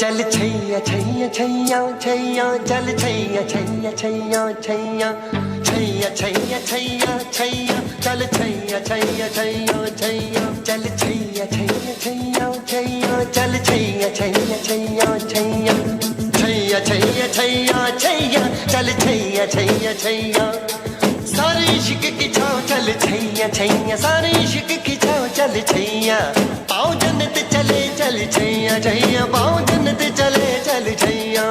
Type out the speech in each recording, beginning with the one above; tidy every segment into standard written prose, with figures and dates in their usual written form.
चल छैया छैया छैया छैया चल छैया छैया छैया छैया छैया छैया छैया छैया चल छैया छैया छैया छैया चल छैया छैया छैया छैया चल छैया छैया छैया छैया छैया छैया छैया छैया चल छैया छैया छैया सारे इश्क की छाँव चल छैया छैया सारे इश्क की छाँव चल छैया पाँव जन्नत चले चल छैया छैया पाँव जन्नत चले चल छैया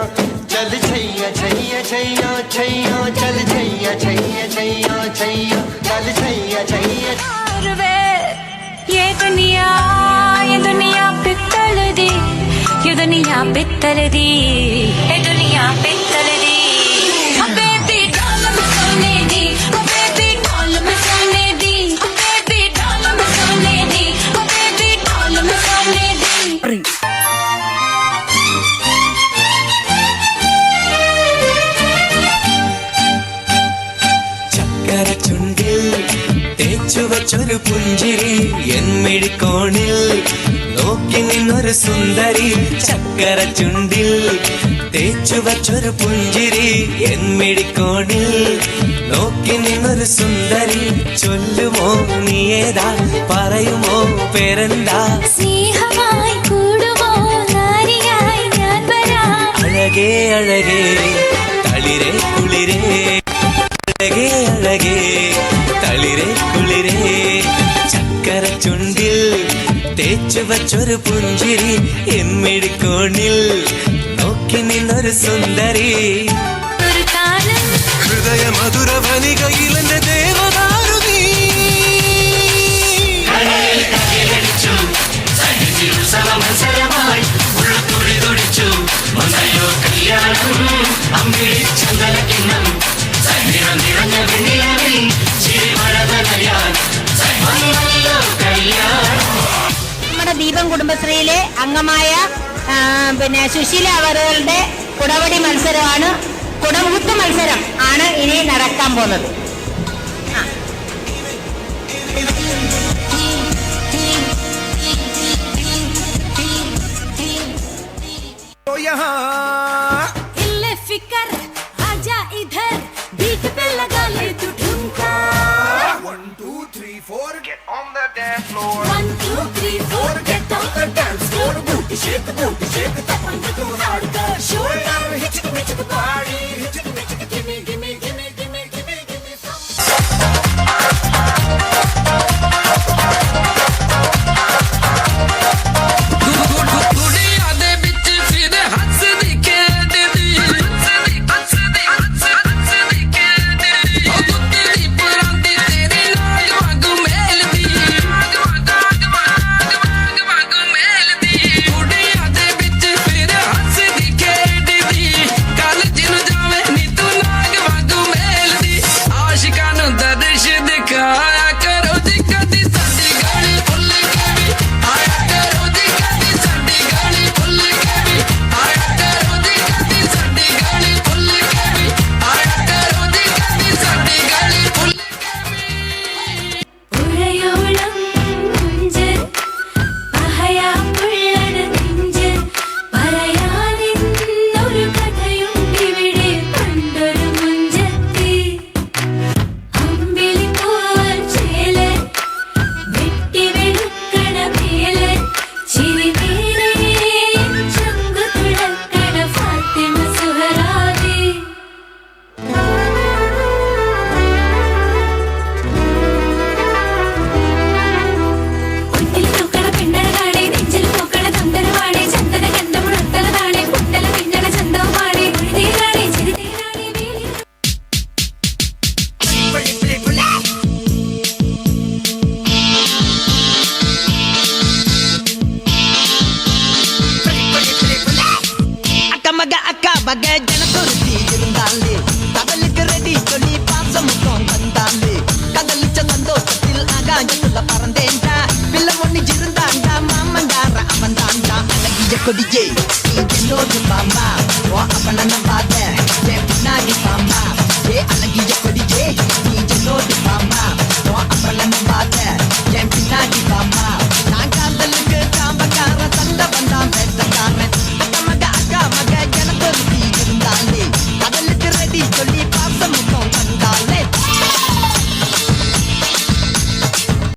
चल छैया छैया छैया छैया चल छैया छैया छैया छैया चल छैया छैया ये दुनिया पित्तल दी ये दुनिया पित्तल दी ये दुनिया पित्तल दी बेबी डाल में सोने दी बेबी डाल में सोने दी बेबी डाल में सोने दी बेबी डाल में सोने दी ചക്കര ചുണ്ടിൽ തേച്ചു വച്ചൊരു പുഞ്ചിരി എന്മിഴിക്കോണിൽ നോക്കി നിന്നൊരു സുന്ദരി ചക്കര ചുണ്ടിൽ തേച്ചു വച്ചൊരു പുഞ്ചിരി എന്മിഴിക്കോണിൽ നോക്കി നിന്നൊരു സുന്ദരി ചൊല്ലുമോ നീ ഏതാ പറയുമോ പേരെന്താ സ്നേഹമായി കൂടുമോ നാരിയായി ഞാൻ വരാം അഴകേ അഴകേ തളിരേ കുളിരേ അഴകേ അഴകേ തളിരേ കുളിരേ ചക്കര ചുണ്ടിൽ തേച്ചു വച്ചൊരു പുഞ്ചിരി എന്മിഴിക്കോണിൽ നോക്കി നിന്നൊരു സുന്ദരി ഒരു കാലം ഹൃദയ മധുര വനികയിലെന്റെ ദേവദാരു നീ നമ്മുടെ ദീപം കുടുംബശ്രീയിലെ അംഗമായ പിന്നെ സുശീല അവരുടെ കുടവടി മത്സരമാണ് കുടമുത്ത് മത്സരം ആണ് ഇനി നടക്കാൻ പോകുന്നത്. फिकर आजा इधर बीट पे लगा ले तू ठुमका 1 2 3 4 get on the dance floor 1 2 3 4 get on the dance floor booty shake tap on the harder shoulder hit the body hit the gimme gimme gimme gimme gimme gimme வகை ஜனத்தொருத்தி இருந்தாலே கடலுக்கு ரெடி சொல்லி பாசம் தந்தாலே கதலிச்ச சந்தோஷத்தில் ஆகாயத்துல பறந்தேன்டா பிள்ளை ஒண்ணு இருந்தாண்டா மாமங்கார அவன் தாண்டா அழகிய கொடியே நீ என்னோடு பாம்பா ஓ அவன நம்பாத என் பின்னாடி பாம்பா ஏ அழகிய கொடியே நீ என்னோடு பாம்பா